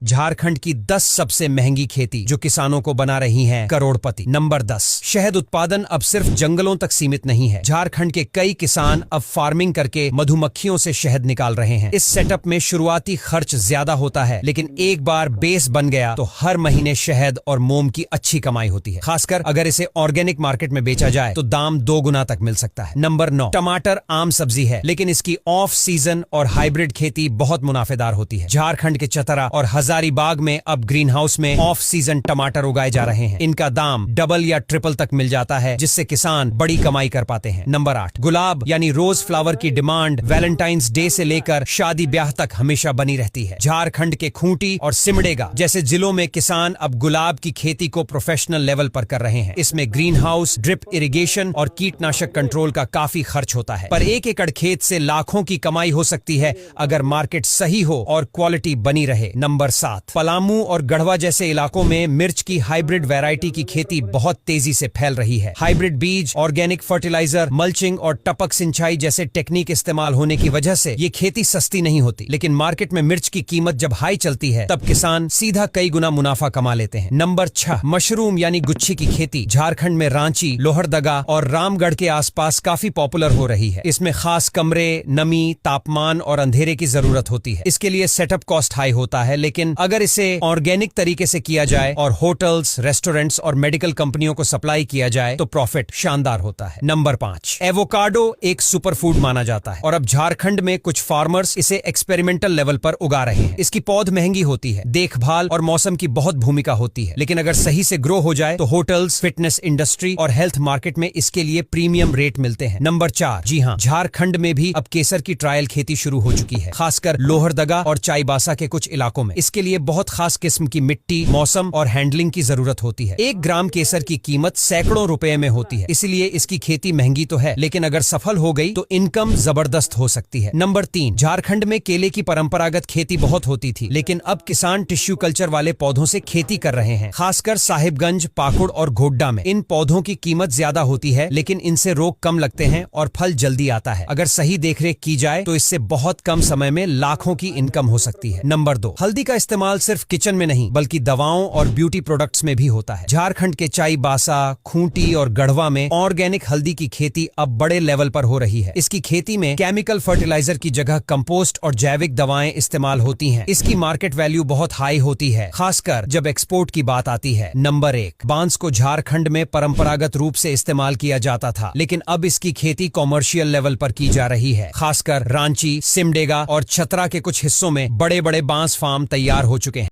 झारखंड की 10 सबसे महंगी खेती जो किसानों को बना रही हैं करोड़पति। नंबर 10, शहद उत्पादन अब सिर्फ जंगलों तक सीमित नहीं है। झारखंड के कई किसान अब फार्मिंग करके मधुमक्खियों से शहद निकाल रहे हैं। इस सेटअप में शुरुआती खर्च ज्यादा होता है, लेकिन एक बार बेस बन गया तो हर महीने शहद और मोम की अच्छी कमाई होती है। खासकर अगर इसे ऑर्गेनिक मार्केट में बेचा जाए तो दाम 2 गुना तक मिल सकता है। नंबर 9, टमाटर आम सब्जी है, लेकिन इसकी ऑफ सीजन और हाइब्रिड खेती बहुत मुनाफेदार होती है। झारखंड के चतरा और हजारीबाग में अब ग्रीन हाउस में ऑफ सीजन टमाटर उगाए जा रहे हैं। इनका दाम डबल या ट्रिपल तक मिल जाता है, जिससे किसान बड़ी कमाई कर पाते हैं। नंबर 8, गुलाब यानी रोज फ्लावर की डिमांड वैलेंटाइंस डे से लेकर शादी ब्याह तक हमेशा बनी रहती है। झारखंड के खूंटी और सिमडेगा जैसे जिलों में किसान अब गुलाब की खेती को प्रोफेशनल लेवल पर कर रहे हैं। इसमें ग्रीन हाउस, ड्रिप इरिगेशन और कीटनाशक कंट्रोल का काफी खर्च होता है, पर 1 एकड़ खेत से लाखों की कमाई हो सकती है अगर मार्केट सही हो और क्वालिटी बनी रहे। नंबर 7, पलामू और गढ़वा जैसे इलाकों में मिर्च की हाइब्रिड वैरायटी की खेती बहुत तेजी से फैल रही है। हाइब्रिड बीज, ऑर्गेनिक फर्टिलाइजर, मल्चिंग और टपक सिंचाई जैसे टेक्निक इस्तेमाल होने की वजह से ये खेती सस्ती नहीं होती, लेकिन मार्केट में मिर्च की कीमत जब हाई चलती है तब किसान सीधा कई गुना मुनाफा कमा लेते हैं। नंबर 6, मशरूम यानी गुच्छी की खेती झारखंड में रांची, लोहरदगा और रामगढ़ के आसपास काफी पॉपुलर हो रही है। इसमें खास कमरे, नमी, तापमान और अंधेरे की जरूरत होती है। इसके लिए सेटअप कॉस्ट हाई होता है, लेकिन अगर इसे ऑर्गेनिक तरीके से किया जाए और होटल्स, रेस्टोरेंट्स और मेडिकल कंपनियों को सप्लाई किया जाए तो प्रॉफिट शानदार होता है। नंबर 5, एवोकाडो एक सुपरफूड माना जाता है और अब झारखंड में कुछ फार्मर्स इसे एक्सपेरिमेंटल लेवल पर उगा रहे हैं। इसकी पौध महंगी होती है, देखभाल और मौसम की बहुत भूमिका होती है, लेकिन अगर सही से ग्रो हो जाए तो होटल्स, फिटनेस इंडस्ट्री और हेल्थ मार्केट में इसके लिए प्रीमियम रेट मिलते हैं। नंबर 4, जी हाँ, झारखंड में भी अब केसर की ट्रायल खेती शुरू हो चुकी है, खासकर लोहरदगा और चाईबासा के कुछ इलाकों में। इसके लिए बहुत खास किस्म की मिट्टी, मौसम और हैंडलिंग की जरूरत होती है। 1 ग्राम केसर की कीमत सैकड़ों रुपए में होती है, इसलिए इसकी खेती महंगी तो है, लेकिन अगर सफल हो गई तो इनकम जबरदस्त हो सकती है। नंबर 3, झारखंड में केले की परंपरागत खेती बहुत होती थी, लेकिन अब किसान टिश्यू कल्चर वाले पौधों से खेती कर रहे हैं, खासकर साहिबगंज, पाकुड़ और घोड्डा में। इन पौधों की कीमत ज्यादा होती है, लेकिन इनसे रोग कम लगते हैं और फल जल्दी आता है। अगर सही देखरेख की जाए तो इससे बहुत कम समय में लाखों की इनकम हो सकती है। नंबर 2, हल्दी का इस्तेमाल सिर्फ किचन में नहीं बल्कि दवाओं और ब्यूटी प्रोडक्ट्स में भी होता है। झारखंड के चाईबासा, खूंटी और गढ़वा में ऑर्गेनिक हल्दी की खेती अब बड़े लेवल पर हो रही है। इसकी खेती में केमिकल फर्टिलाइजर की जगह कंपोस्ट और जैविक दवाएं इस्तेमाल होती हैं। इसकी मार्केट वैल्यू बहुत हाई होती है, खासकर जब एक्सपोर्ट की बात आती है। नंबर 1, बांस को झारखंड में परंपरागत रूप से इस्तेमाल किया जाता था, लेकिन अब इसकी खेती कॉमर्शियल लेवल पर की जा रही है। खासकर रांची, सिमडेगा और चतरा के कुछ हिस्सों में बड़े बड़े बांस फार्म तैयार हो चुके हैं।